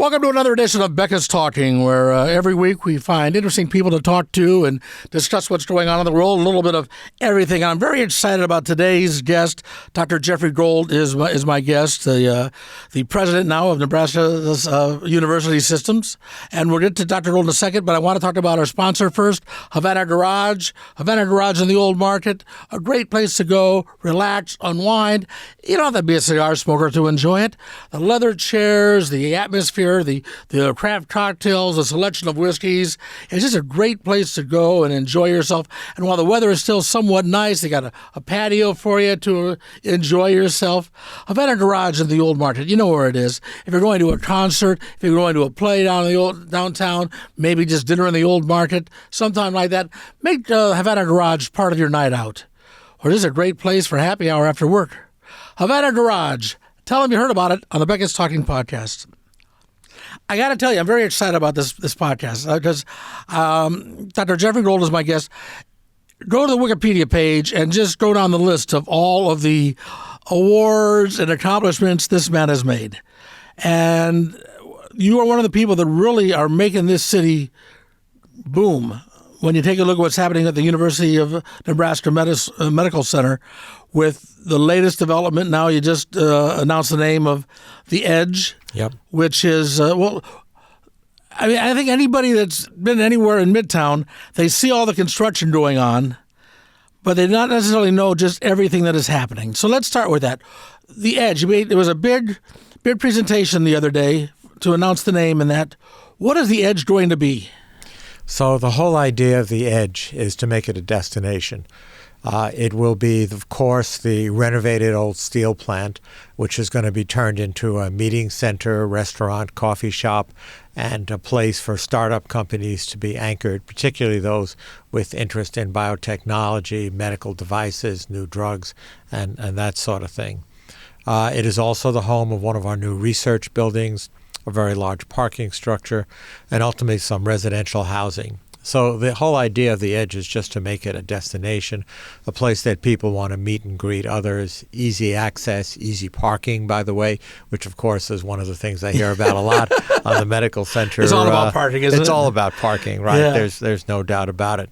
Welcome to another edition of Becca's Talking, where every week we find interesting people to talk to and discuss what's going on in the world, a little bit of everything. I'm very excited about today's guest. Dr. Jeffrey Gold is my guest, the president now of Nebraska's university systems. And we'll get to Dr. Gold in a second, but I want to talk about our sponsor first, Havana Garage. Havana Garage in the Old Market, a great place to go, relax, unwind. You don't have to be a cigar smoker to enjoy it. The leather chairs, the atmosphere, the craft cocktails, the selection of whiskeys. It's just a great place to go and enjoy yourself. And while the weather is still somewhat nice, they got a patio for you to enjoy yourself. Havana Garage in the Old Market, you know where it is. If you're going to a concert, if you're going to a play down in the old downtown, maybe just dinner in the Old Market, sometime like that, make Havana Garage part of your night out. Or this is a great place for happy hour after work. Havana Garage. Tell them you heard about it on the Becca's Talking podcast. I got to tell you, I'm very excited about this podcast because Dr. Jeffrey Gold is my guest. Go to the Wikipedia page and just go down the list of all of the awards and accomplishments this man has made. And you are one of the people that really are making this city boom. When you take a look at what's happening at the University of Nebraska Medical Center with the latest development, now you just announced the name of the Edge, which is, I think anybody that's been anywhere in Midtown, they see all the construction going on, but they not necessarily know just everything that is happening. So let's start with that. The Edge, there was a big presentation the other day to announce the name and that. What is the Edge going to be? So the whole idea of the Edge is to make it a destination. It will be, of course, the renovated old steel plant, which is going to be turned into a meeting center, restaurant, coffee shop, and a place for startup companies to be anchored, particularly those with interest in biotechnology, medical devices, new drugs, and that sort of thing. It is also the home of one of our new research buildings, a very large parking structure, and ultimately some residential housing. So the whole idea of the Edge is just to make it a destination, a place that people want to meet and greet others, easy access, easy parking, by the way, which of course is one of the things I hear about a lot on the medical center. It's all about parking, isn't it? It's all about parking, right? Yeah. There's no doubt about it.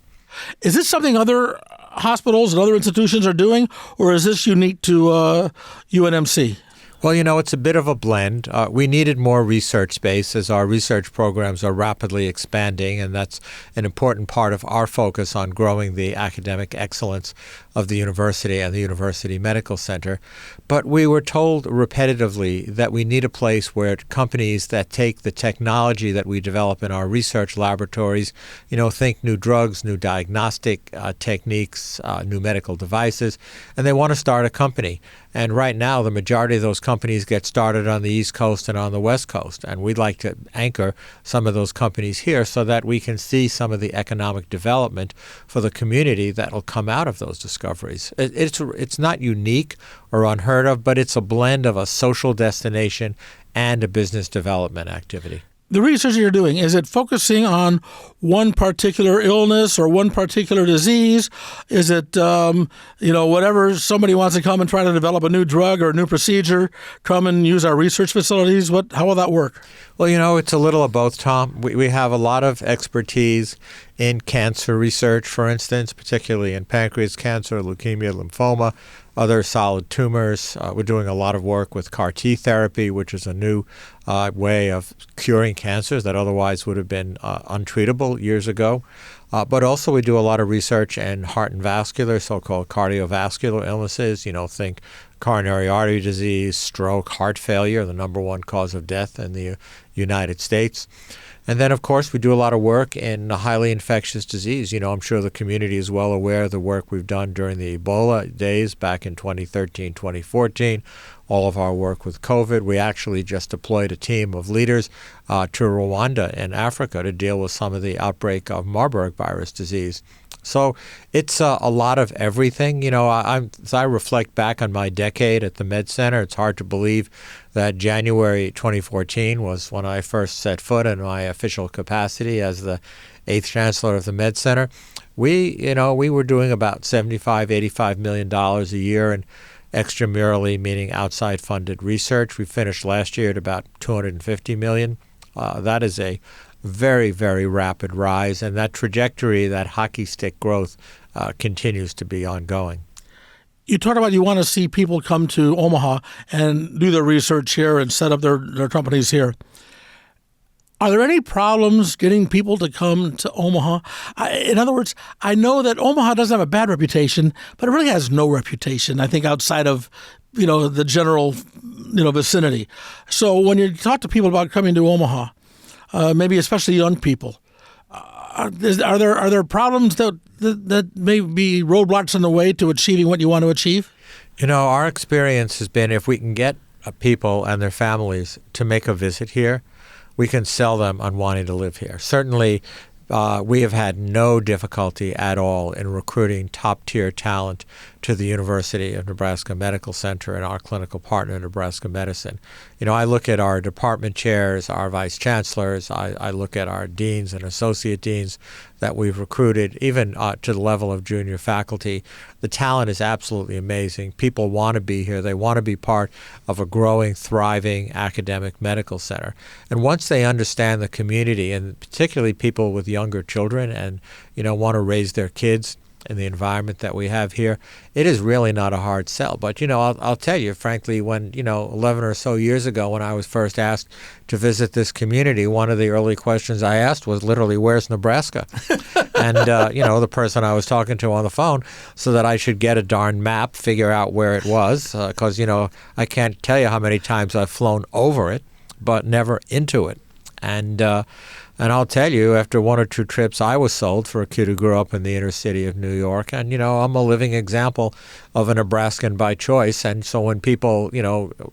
Is this something other hospitals and other institutions are doing, or is this unique to UNMC? Well, it's a bit of a blend. We needed more research space as our research programs are rapidly expanding, and that's an important part of our focus on growing the academic excellence of the university and the University Medical Center. But we were told repetitively that we need a place where companies that take the technology that we develop in our research laboratories, think new drugs, new diagnostic techniques, new medical devices, and they want to start a company. And right now, the majority of those companies get started on the East Coast and on the West Coast. And we'd like to anchor some of those companies here so that we can see some of the economic development for the community that will come out of those discoveries. It's not unique or unheard of, but it's a blend of a social destination and a business development activity. The research you're doing, is it focusing on one particular illness or one particular disease? Is it, whatever somebody wants to come and try to develop a new drug or a new procedure, come and use our research facilities? How will that work? Well, it's a little of both, Tom. We have a lot of expertise in cancer research, for instance, particularly in pancreas cancer, leukemia, lymphoma, other solid tumors. We're doing a lot of work with CAR T therapy, which is a new way of curing cancers that otherwise would have been untreatable years ago. But also we do a lot of research in heart and vascular, so-called cardiovascular illnesses. Think coronary artery disease, stroke, heart failure, the number one cause of death in the United States. And then, of course, we do a lot of work in highly infectious disease. I'm sure the community is well aware of the work we've done during the Ebola days back in 2013, 2014, all of our work with COVID. We actually just deployed a team of leaders to Rwanda in Africa to deal with some of the outbreak of Marburg virus disease. So it's a lot of everything. As I reflect back on my decade at the Med Center, it's hard to believe that January 2014 was when I first set foot in my official capacity as the 8th Chancellor of the Med Center. We were doing about $75-85 million a year in extramurally, meaning outside funded research. We finished last year at about $250 million. That is a very, very rapid rise, and that trajectory, that hockey stick growth, continues to be ongoing. You talked about you want to see people come to Omaha and do their research here and set up their companies here. Are there any problems getting people to come to Omaha? In other words, I know that Omaha doesn't have a bad reputation, but it really has no reputation, I think, outside of, the general, vicinity. So when you talk to people about coming to Omaha, maybe especially young people, are there problems that may be roadblocks in the way to achieving what you want to achieve? Our experience has been if we can get people and their families to make a visit here, we can sell them on wanting to live here. Certainly, we have had no difficulty at all in recruiting top-tier talent to the University of Nebraska Medical Center and our clinical partner, Nebraska Medicine. I look at our department chairs, our vice chancellors, I look at our deans and associate deans that we've recruited, even to the level of junior faculty. The talent is absolutely amazing. People want to be here. They want to be part of a growing, thriving academic medical center. And once they understand the community, and particularly people with younger children and, want to raise their kids in the environment that we have here, it is really not a hard sell. But, I'll tell you, frankly, when, 11 or so years ago when I was first asked to visit this community, one of the early questions I asked was literally, where's Nebraska? And, the person I was talking to on the phone, so that I should get a darn map, figure out where it was, because, I can't tell you how many times I've flown over it, but never into it. And I'll tell you, after one or two trips, I was sold for a kid who grew up in the inner city of New York. And, I'm a living example of a Nebraskan by choice. And so when people,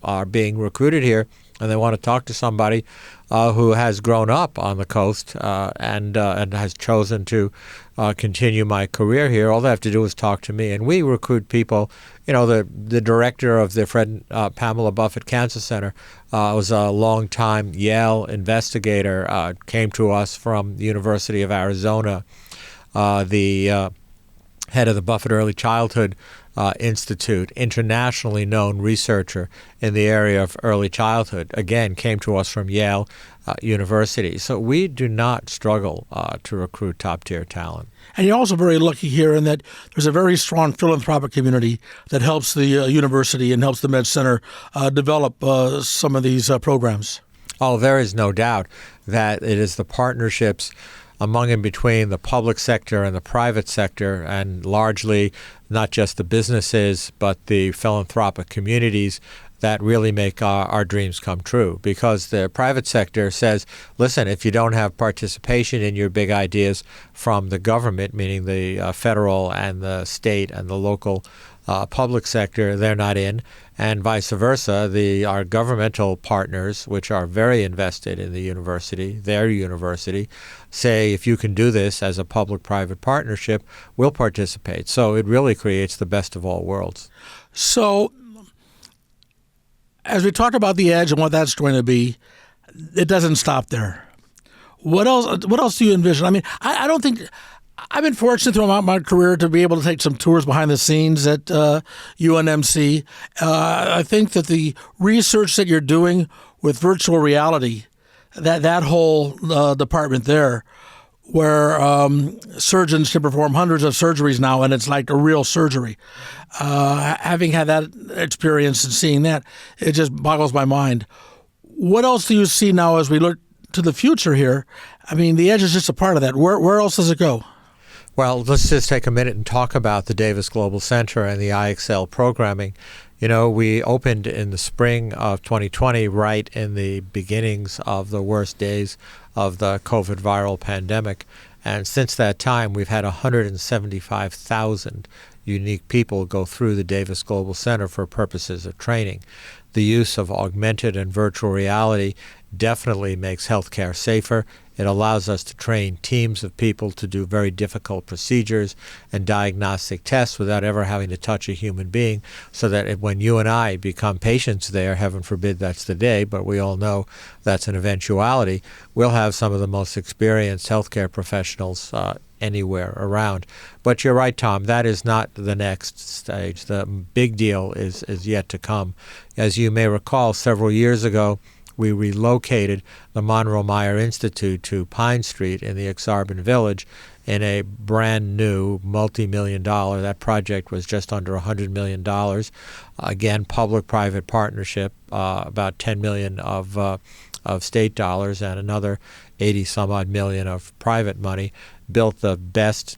are being recruited here and they want to talk to somebody who has grown up on the coast and has chosen to continue my career here, all they have to do is talk to me. And we recruit people. The director of the Fred Pamela Buffett Cancer Center was a long-time Yale investigator, came to us from the University of Arizona. The head of the Buffett Early Childhood Institute, internationally known researcher in the area of early childhood, again, came to us from Yale University. So we do not struggle to recruit top-tier talent. And you're also very lucky here in that there's a very strong philanthropic community that helps the university and helps the Med Center develop some of these programs. Oh, there is no doubt that it is the partnerships among and between the public sector and the private sector, and largely not just the businesses, but the philanthropic communities that really make our dreams come true. Because the private sector says, listen, if you don't have participation in your big ideas from the government, meaning the federal and the state and the local public sector, they're not in. And vice versa, our governmental partners, which are very invested in the university, their university, say if you can do this as a public-private partnership, we'll participate. So it really creates the best of all worlds. So as we talked about the edge and what that's going to be, it doesn't stop there. What else do you envision? I mean, I don't think I've been fortunate throughout my career to be able to take some tours behind the scenes at UNMC. I think that the research that you're doing with virtual reality, that whole department there, where surgeons can perform hundreds of surgeries now, and it's like a real surgery. Having had that experience and seeing that, it just boggles my mind. What else do you see now as we look to the future here? I mean, the edge is just a part of that. Where else does it go? Well, let's just take a minute and talk about the Davis Global Center and the IXL programming. We opened in the spring of 2020, right in the beginnings of the worst days of the COVID viral pandemic. And since that time, we've had 175,000 unique people go through the Davis Global Center for purposes of training. The use of augmented and virtual reality definitely makes healthcare safer. It allows us to train teams of people to do very difficult procedures and diagnostic tests without ever having to touch a human being, so that when you and I become patients there, heaven forbid that's the day, but we all know that's an eventuality, we'll have some of the most experienced healthcare professionals anywhere around. But you're right, Tom, that is not the next stage. The big deal is yet to come. As you may recall, several years ago, we relocated the Monroe Meyer Institute to Pine Street in the Exarban Village in a brand new multi-million-dollar. That project was just under $100 million. Again, public-private partnership, about $10 million of state dollars and another 80-some-odd million of private money, built the best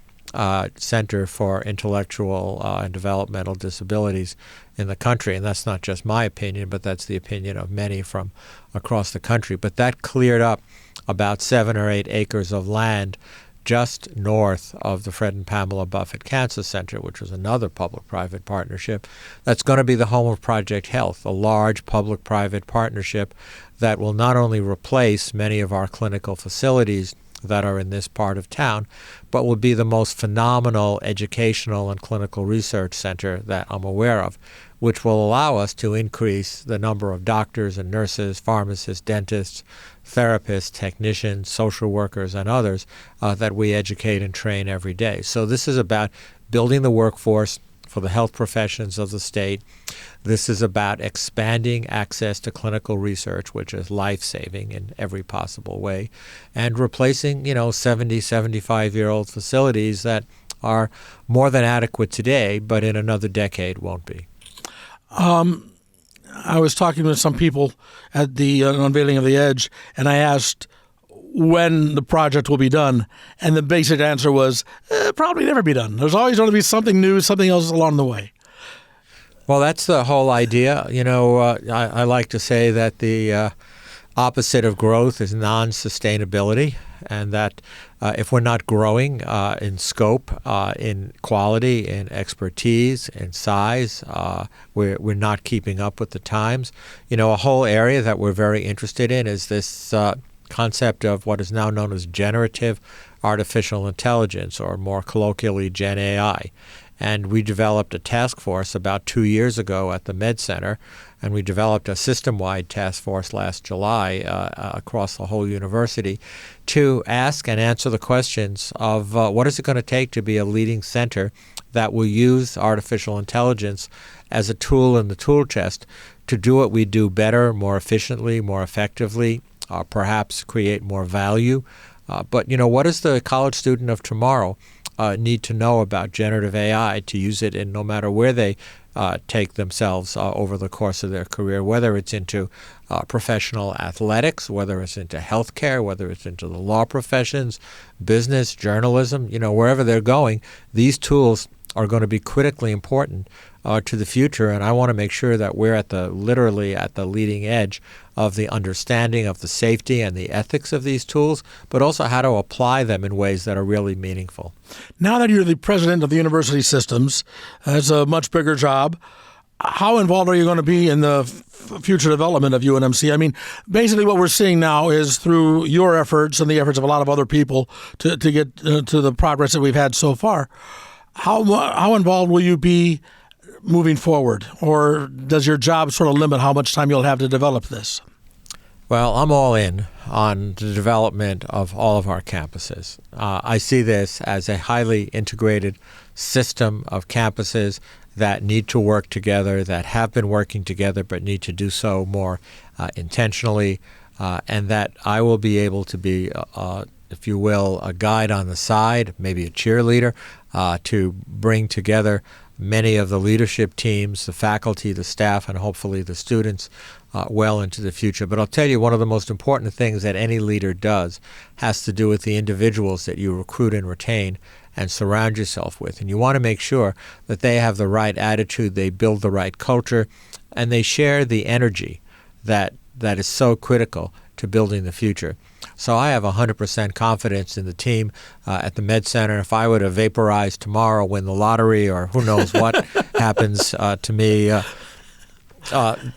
Center for Intellectual and Developmental Disabilities in the country. And that's not just my opinion, but that's the opinion of many from across the country. But that cleared up about 7 or 8 acres of land just north of the Fred and Pamela Buffett Cancer Center, which was another public-private partnership. That's going to be the home of Project Health, a large public-private partnership that will not only replace many of our clinical facilities that are in this part of town, but will be the most phenomenal educational and clinical research center that I'm aware of, which will allow us to increase the number of doctors and nurses, pharmacists, dentists, therapists, technicians, social workers, and others that we educate and train every day. So this is about building the workforce for the health professions of the state. This is about expanding access to clinical research, which is life-saving in every possible way, and replacing, 70, 75-year-old facilities that are more than adequate today, but in another decade won't be. I was talking with some people at the unveiling of the Edge, and I asked when the project will be done, and the basic answer was probably never be done. There's always going to be something new, something else along the way. Well, that's the whole idea. I like to say that the opposite of growth is non-sustainability, and that if we're not growing in scope, in quality, in expertise, in size, we're not keeping up with the times. A whole area that we're very interested in is this concept of what is now known as generative artificial intelligence, or more colloquially, Gen AI. And we developed a task force about 2 years ago at the Med Center, and we developed a system-wide task force last July across the whole university to ask and answer the questions of what is it going to take to be a leading center that will use artificial intelligence as a tool in the tool chest to do what we do better, more efficiently, more effectively, perhaps create more value. But what does the college student of tomorrow need to know about generative AI to use it in no matter where they take themselves over the course of their career, whether it's into professional athletics, whether it's into healthcare, whether it's into the law professions, business, journalism, wherever they're going, these tools are going to be critically important to the future, and I want to make sure that we're literally at the leading edge of the understanding of the safety and the ethics of these tools, but also how to apply them in ways that are really meaningful. Now that you're the president of the university systems, it's a much bigger job. How involved are you going to be in the future development of UNMC? I mean, basically what we're seeing now is through your efforts and the efforts of a lot of other people to get to the progress that we've had so far. How involved will you be moving forward, or does your job sort of limit how much time you'll have to develop this? Well, I'm all in on the development of all of our campuses. I see this as a highly integrated system of campuses that need to work together, that have been working together but need to do so more intentionally, and that I will be able to be, if you will, a guide on the side, maybe a cheerleader, to bring together many of the leadership teams, the faculty, the staff, and hopefully the students well into the future. But I'll tell you, one of the most important things that any leader does has to do with the individuals that you recruit and retain and surround yourself with. And you want to make sure that they have the right attitude, they build the right culture, and they share the energy that is so critical to building the future. So I have 100% confidence in the team at the Med Center. If I were to vaporize tomorrow, win the lottery, or who knows what happens to me,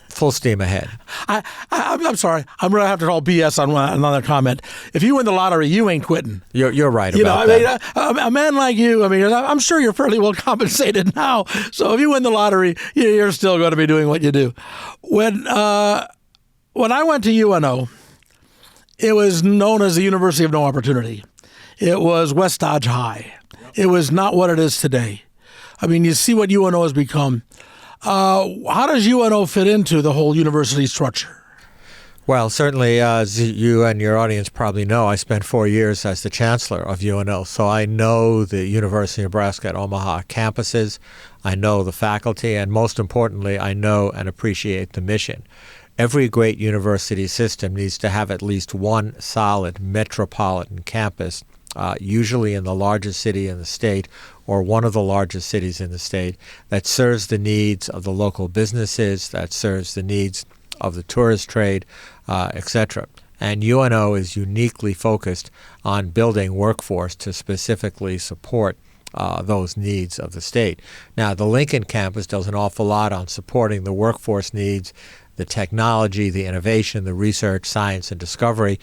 full steam ahead. I'm sorry. I'm going to have to call BS on another comment. If you win the lottery, you ain't quitting. You're right about that. A man like you, I'm sure you're fairly well compensated now. So if you win the lottery, you're still going to be doing what you do. When I went to UNO, it was known as the University of No Opportunity. It was West Dodge High. It was not what it is today. You see what UNO has become. How does UNO fit into the whole university structure? Well, certainly, as you and your audience probably know, I spent 4 years as the chancellor of UNO, so I know the University of Nebraska at Omaha campuses, I know the faculty, and most importantly, I know and appreciate the mission. Every great university system needs to have at least one solid metropolitan campus, usually in the largest city in the state or one of the largest cities in the state, that serves the needs of the local businesses, that serves the needs of the tourist trade, etc. And UNO is uniquely focused on building workforce to specifically support those needs of the state. Now, the Lincoln campus does an awful lot on supporting the workforce needs, the technology, the innovation, the research, science, and discovery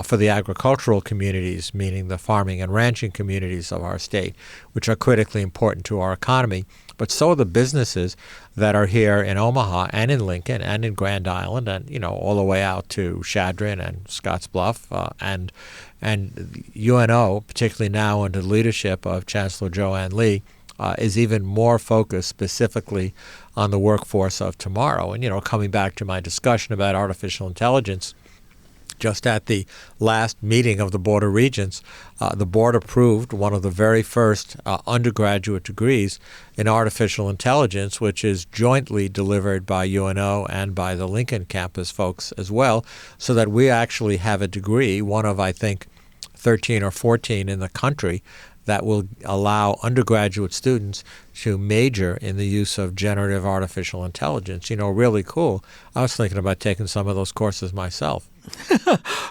for the agricultural communities, meaning the farming and ranching communities of our state, which are critically important to our economy. But so are the businesses that are here in Omaha and in Lincoln and in Grand Island and, all the way out to Chadron and Scottsbluff and UNO, particularly now under the leadership of Chancellor Joanne Lee, is even more focused specifically on the workforce of tomorrow. And, coming back to my discussion about artificial intelligence, just at the last meeting of the Board of Regents, the board approved one of the very first undergraduate degrees in artificial intelligence, which is jointly delivered by UNO and by the Lincoln campus folks as well, so that we actually have a degree, one of, I think, 13 or 14 in the country, that will allow undergraduate students to major in the use of generative artificial intelligence. Really cool. I was thinking about taking some of those courses myself.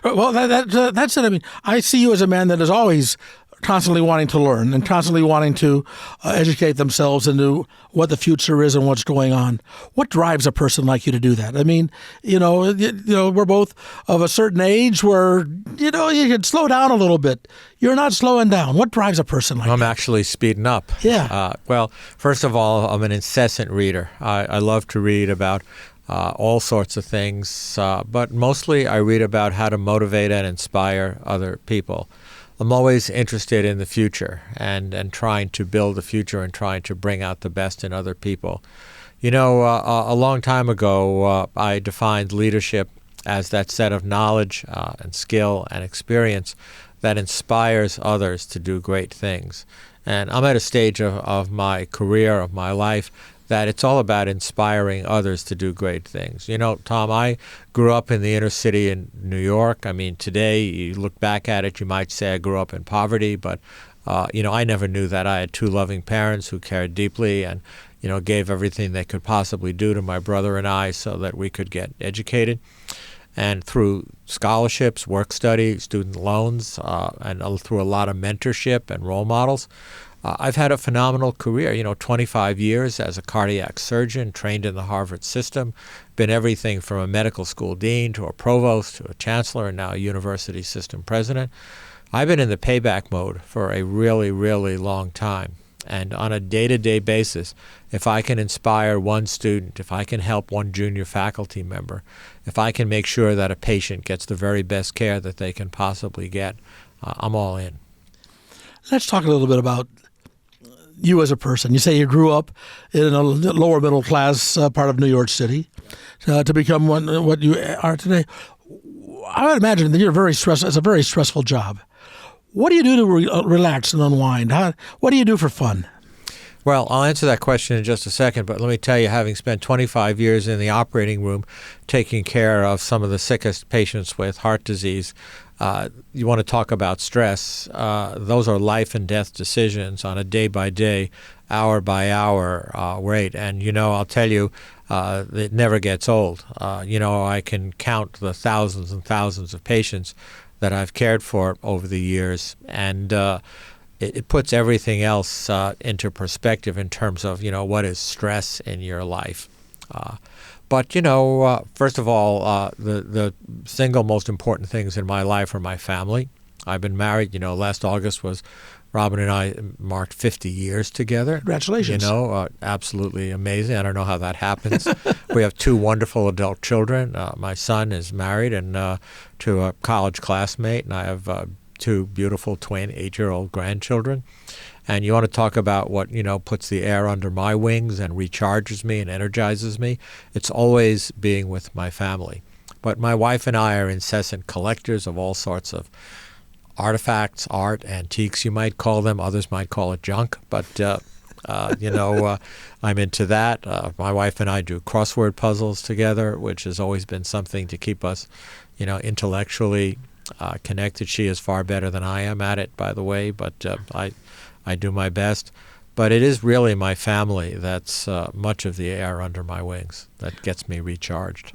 Well, that's it. I mean, I see you as a man that is always constantly wanting to learn and constantly wanting to educate themselves into what the future is and what's going on. What drives a person like you to do that? I mean, we're both of a certain age where, you can slow down a little bit. You're not slowing down. What drives a person like that? I'm actually speeding up. Yeah. Well, first of all, I'm an incessant reader. I love to read about all sorts of things, but mostly I read about how to motivate and inspire other people. I'm always interested in the future and trying to build the future and trying to bring out the best in other people. A long time ago, I defined leadership as that set of knowledge and skill and experience that inspires others to do great things. And I'm at a stage of my career, of my life, that it's all about inspiring others to do great things. Tom, I grew up in the inner city in New York. I mean, today, you look back at it, you might say I grew up in poverty, but, I never knew that. I had two loving parents who cared deeply and, gave everything they could possibly do to my brother and I so that we could get educated. And through scholarships, work study, student loans, and through a lot of mentorship and role models, I've had a phenomenal career, 25 years as a cardiac surgeon, trained in the Harvard system, been everything from a medical school dean to a provost to a chancellor and now a university system president. I've been in the payback mode for a really, really long time. And on a day-to-day basis, if I can inspire one student, if I can help one junior faculty member, if I can make sure that a patient gets the very best care that they can possibly get, I'm all in. Let's talk a little bit about you as a person. You say you grew up in a lower middle class part of New York City to become what you are today. I would imagine that you're very stressed. It's a very stressful job. What do you do to relax and unwind? What do you do for fun? Well, I'll answer that question in just a second, but let me tell you, having spent 25 years in the operating room taking care of some of the sickest patients with heart disease, you want to talk about stress. Those are life and death decisions on a day-by-day, hour-by-hour rate. And, I'll tell you, it never gets old. I can count the thousands and thousands of patients that I've cared for over the years, and it puts everything else into perspective in terms of, what is stress in your life. But, first of all, the single most important things in my life are my family. I've been married, last August was Robin and I marked 50 years together. Congratulations. Absolutely amazing. I don't know how that happens. We have two wonderful adult children. My son is married and to a college classmate, and I have two beautiful twin 8-year-old grandchildren. And you want to talk about what, puts the air under my wings and recharges me and energizes me. It's always being with my family. But my wife and I are incessant collectors of all sorts of artifacts, art, antiques, you might call them. Others might call it junk. But, I'm into that. My wife and I do crossword puzzles together, which has always been something to keep us, intellectually connected. She is far better than I am at it, by the way, but I do my best. But it is really my family that's much of the air under my wings that gets me recharged.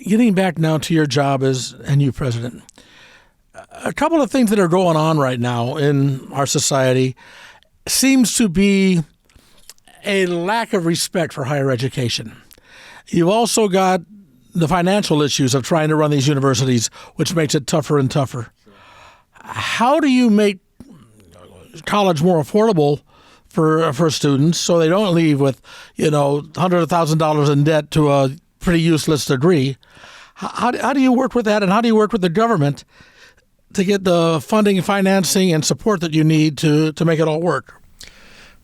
Getting back now to your job as NU president, a couple of things that are going on right now in our society seems to be a lack of respect for higher education. You've also got the financial issues of trying to run these universities, which makes it tougher and tougher. How do you make college more affordable for students so they don't leave with, hundreds of thousands of dollars in debt to a pretty useless degree? How do you work with that, and how do you work with the government to get the funding, financing, and support that you need to make it all work?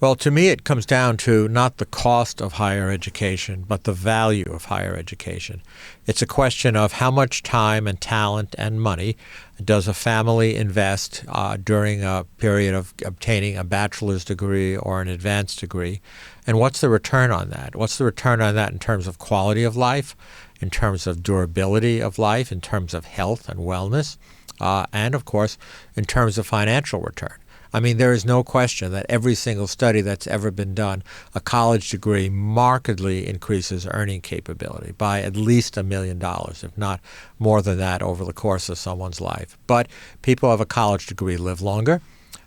Well, to me, it comes down to not the cost of higher education, but the value of higher education. It's a question of how much time and talent and money does a family invest during a period of obtaining a bachelor's degree or an advanced degree, and what's the return on that? What's the return on that in terms of quality of life, in terms of durability of life, in terms of health and wellness, and, of course, in terms of financial return? I mean, there is no question that every single study that's ever been done, a college degree markedly increases earning capability by at least $1 million, if not more than that, over the course of someone's life. But people who have a college degree live longer,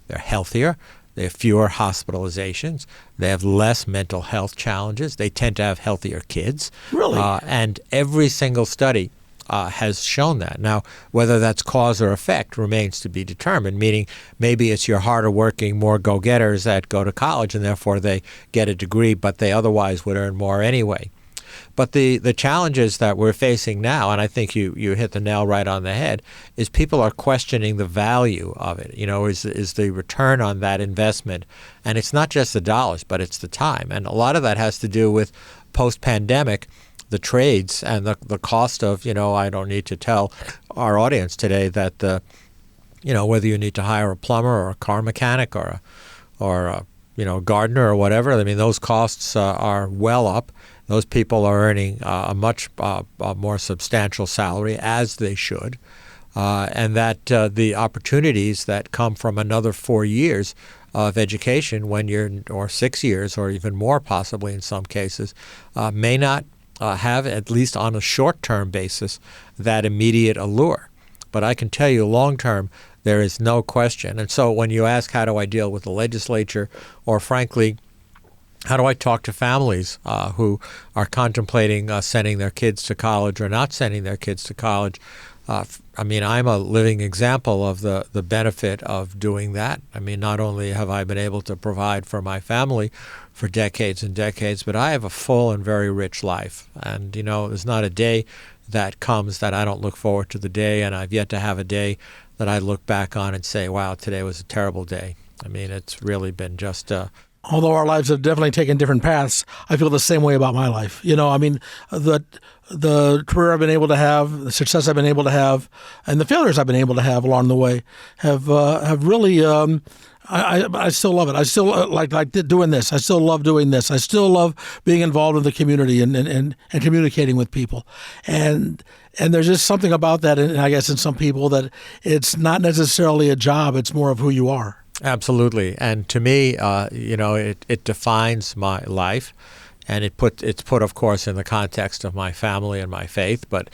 they're healthier, they have fewer hospitalizations, they have less mental health challenges, they tend to have healthier kids. Really? And every single study has shown that. Now, whether that's cause or effect remains to be determined, meaning maybe it's your harder working, more go-getters that go to college and therefore they get a degree, but they otherwise would earn more anyway. But the challenges that we're facing now, and I think you hit the nail right on the head, is people are questioning the value of it. Is the return on that investment, and it's not just the dollars, but it's the time. And a lot of that has to do with post-pandemic, the trades and the cost of, I don't need to tell our audience today that whether you need to hire a plumber or a car mechanic or a gardener or whatever, I mean, those costs are well up. Those people are earning a much more substantial salary, as they should, and that the opportunities that come from another 4 years of education or 6 years or even more possibly in some cases, may not have, at least on a short-term basis, that immediate allure. But I can tell you long-term, there is no question. And so when you ask how do I deal with the legislature, or frankly, how do I talk to families who are contemplating sending their kids to college or not sending their kids to college, I'm a living example of the benefit of doing that. I mean, not only have I been able to provide for my family for decades and decades, but I have a full and very rich life. And, there's not a day that comes that I don't look forward to the day, and I've yet to have a day that I look back on and say, wow, today was a terrible day. I mean, it's really been just although our lives have definitely taken different paths, I feel the same way about my life. The career I've been able to have, the success I've been able to have, and the failures I've been able to have along the way have really. I still love it. I still like doing this. I still love doing this. I still love being involved in the community and communicating with people. And there's just something about that, and I guess in some people, that it's not necessarily a job. It's more of who you are. Absolutely. And to me, it defines my life, and it's put, of course, in the context of my family and my faith, but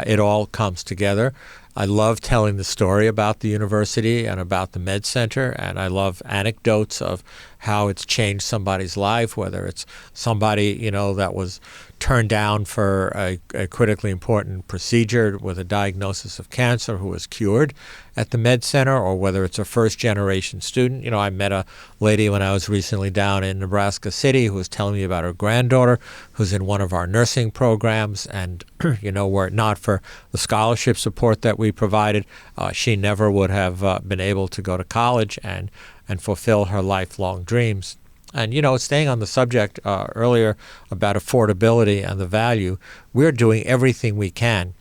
it all comes together. I love telling the story about the university and about the Med Center, and I love anecdotes of how it's changed somebody's life, whether it's somebody, that was turned down for a critically important procedure with a diagnosis of cancer who was cured at the Med Center, or whether it's a first-generation student. I met a lady when I was recently down in Nebraska City who was telling me about her granddaughter who's in one of our nursing programs, and, were it not for the scholarship support that we provided, she never would have been able to go to college and fulfill her lifelong dreams. And, staying on the subject earlier about affordability and the value, we're doing everything we can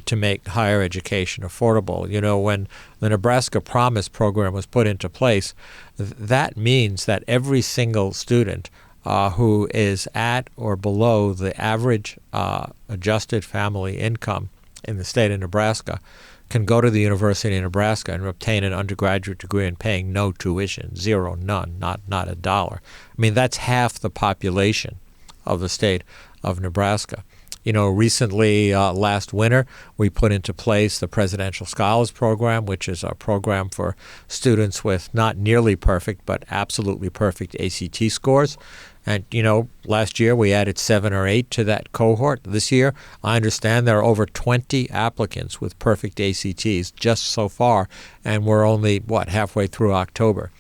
to make higher education affordable. You know, when the Nebraska Promise program was put into place, that means that every single student who is at or below the average adjusted family income in the state of Nebraska can go to the University of Nebraska and obtain an undergraduate degree and paying no tuition, zero, none, not a dollar. I mean, that's half the population of the state of Nebraska. You know, recently, last winter, we put into place the Presidential Scholars Program, which is a program for students with not nearly perfect, but absolutely perfect ACT scores. And, you know, last year we added 7 or 8 to that cohort. This year, I understand there are over 20 applicants with perfect ACTs just so far, and we're only, halfway through October.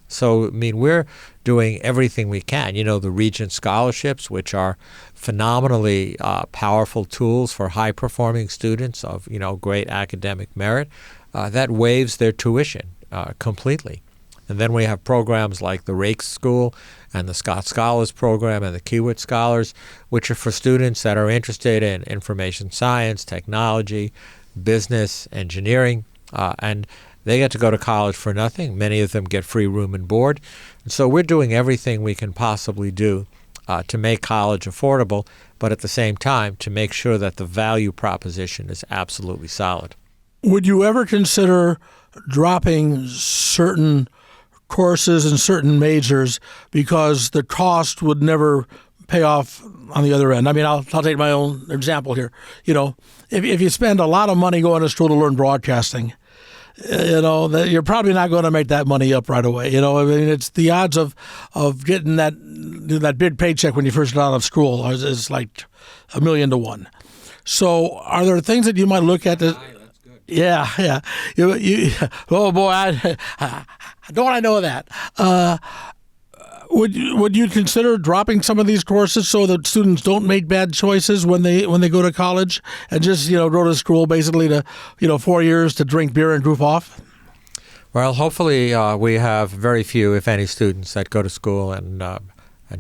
So, I mean, we're doing everything we can. You know, the Regent Scholarships, which are phenomenally powerful tools for high-performing students of, you know, great academic merit, that waives their tuition completely. And then we have programs like the Rakes School and the Scott Scholars Program and the Kiewit Scholars, which are for students that are interested in information science, technology, business, engineering, and they get to go to college for nothing. Many of them get free room and board. And so we're doing everything we can possibly do to make college affordable, but at the same time to make sure that the value proposition is absolutely solid. Would you ever consider dropping certain courses and certain majors because the cost would never pay off on the other end? I mean, I'll take my own example here. You know, if you spend a lot of money going to school to learn broadcasting, you know, that you're probably not going to make that money up right away. You know, I mean, it's the odds of getting that big paycheck when you first get out of school is like 1,000,000 to 1. So, are there things that you might look at? Yeah. You oh boy, don't I know that? Would you consider dropping some of these courses so that students don't make bad choices when they go to college and just, you know, go to school basically to, you know, 4 years to drink beer and goof off? Well, hopefully we have very few, if any, students that go to school and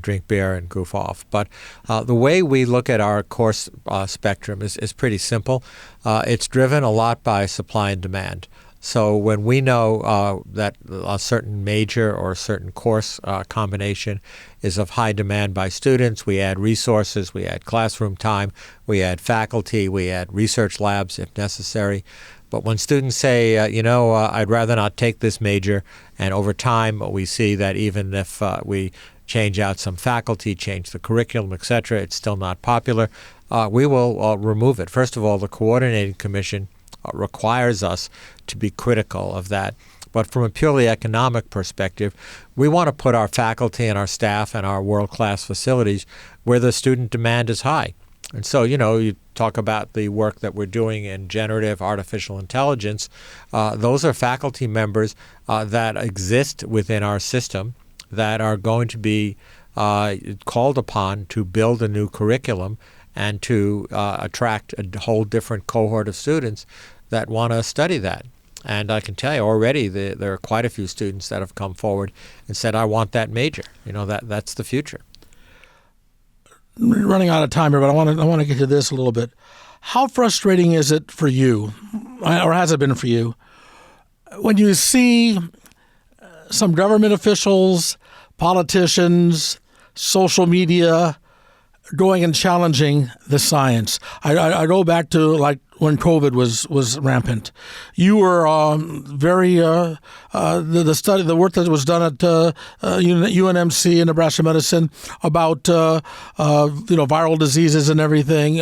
drink beer and goof off. But the way we look at our course spectrum is pretty simple. It's driven a lot by supply and demand. So when we know that a certain major or a certain course combination is of high demand by students, we add resources, we add classroom time, we add faculty, we add research labs if necessary. But when students say, I'd rather not take this major, and over time we see that even if we change out some faculty, change the curriculum, etc., it's still not popular, we will remove it. First of all, the coordinating commission requires us to be critical of that. But from a purely economic perspective, we want to put our faculty and our staff and our world-class facilities where the student demand is high. And so, you know, you talk about the work that we're doing in generative artificial intelligence. Those are faculty members that exist within our system that are going to be called upon to build a new curriculum and to attract a whole different cohort of students that want to study that. And I can tell you already there are quite a few students that have come forward and said, I want that major. You know, that's the future. We're running out of time here, but I want to get to this a little bit. How frustrating is it for you, or has it been for you, when you see some government officials, politicians, social media going and challenging the science? I go back to like when COVID was rampant. You were very the work that was done at UNMC in Nebraska Medicine about viral diseases and everything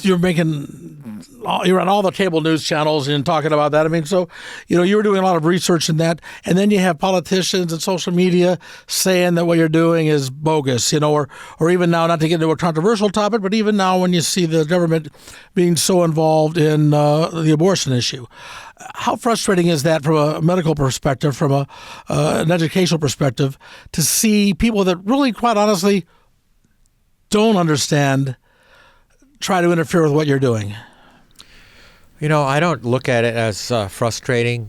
you're on all the cable news channels and talking about that. I mean, so, you know, you were doing a lot of research in that. And then you have politicians and social media saying that what you're doing is bogus, you know, or even now, not to get into a controversial topic, but even now when you see the government being so involved in the abortion issue. How frustrating is that from a medical perspective, from an educational perspective, to see people that really, quite honestly, don't understand try to interfere with what you're doing? You know, I don't look at it as a frustrating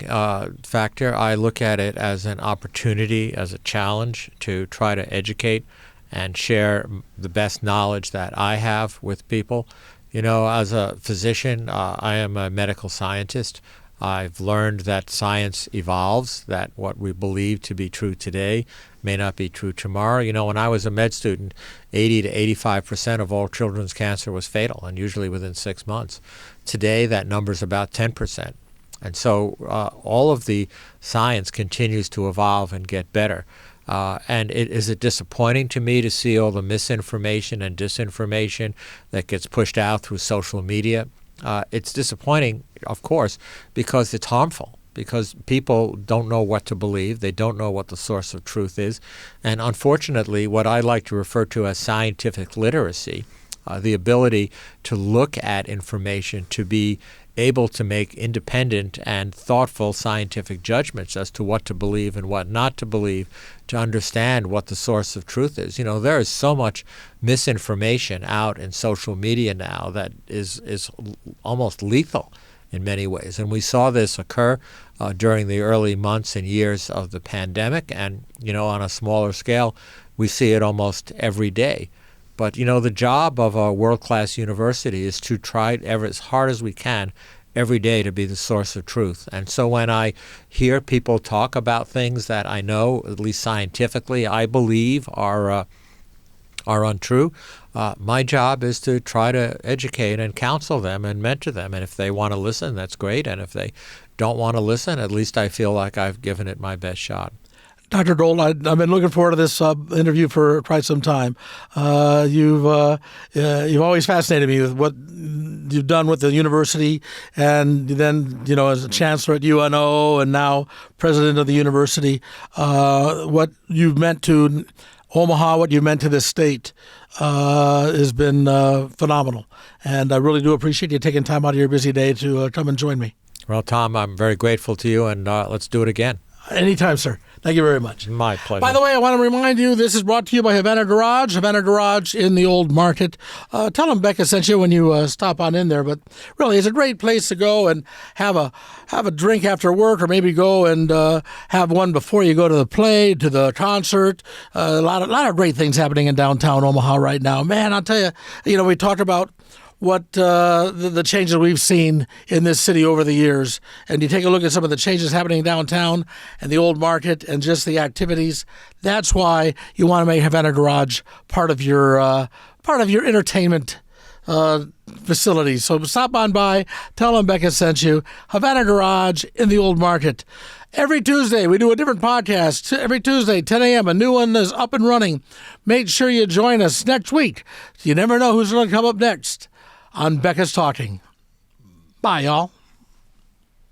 factor. I look at it as an opportunity, as a challenge to try to educate and share the best knowledge that I have with people. As a physician, I am a medical scientist. I've learned that science evolves, that what we believe to be true today may not be true tomorrow. When I was a med student, 80 to 85% of all children's cancer was fatal, and usually within 6 months. Today, that number's about 10%. And so all of the science continues to evolve and get better. And is it disappointing to me to see all the misinformation and disinformation that gets pushed out through social media? It's disappointing, of course, because it's harmful, because people don't know what to believe. They don't know what the source of truth is. And unfortunately, what I like to refer to as scientific literacy, the ability to look at information, to be able to make independent and thoughtful scientific judgments as to what to believe and what not to believe, to understand what the source of truth is. There is so much misinformation out in social media now that is almost lethal in many ways. And we saw this occur during the early months and years of the pandemic. And, on a smaller scale, we see it almost every day. But, the job of a world-class university is to try as hard as we can every day to be the source of truth. And so when I hear people talk about things that I know, at least scientifically, I believe are untrue, my job is to try to educate and counsel them and mentor them. And if they want to listen, that's great. And if they don't want to listen, at least I feel like I've given it my best shot. Dr. Gold, I've been looking forward to this interview for quite some time. You've always fascinated me with what you've done with the university, and then as a chancellor at UNO and now president of the university, what you've meant to Omaha, what you've meant to this state has been phenomenal. And I really do appreciate you taking time out of your busy day to come and join me. Well, Tom, I'm very grateful to you, and let's do it again. Anytime, sir. Thank you very much. My pleasure. By the way, I want to remind you, this is brought to you by Havana Garage in the Old Market. Tell them Becka sent you when you stop on in there. But really, it's a great place to go and have a drink after work, or maybe go and have one before you go to the play, to the concert. A lot of great things happening in downtown Omaha right now. Man, I'll tell you, we talked about what the changes we've seen in this city over the years. And you take a look at some of the changes happening downtown and the Old Market and just the activities. That's why you want to make Havana Garage part of your entertainment facilities. So stop on by, tell them Becka sent you. Havana Garage in the Old Market. Every Tuesday, we do a different podcast. Every Tuesday, 10 a.m., a new one is up and running. Make sure you join us next week. You never know who's going to come up next on Becka's Talking. Bye, y'all.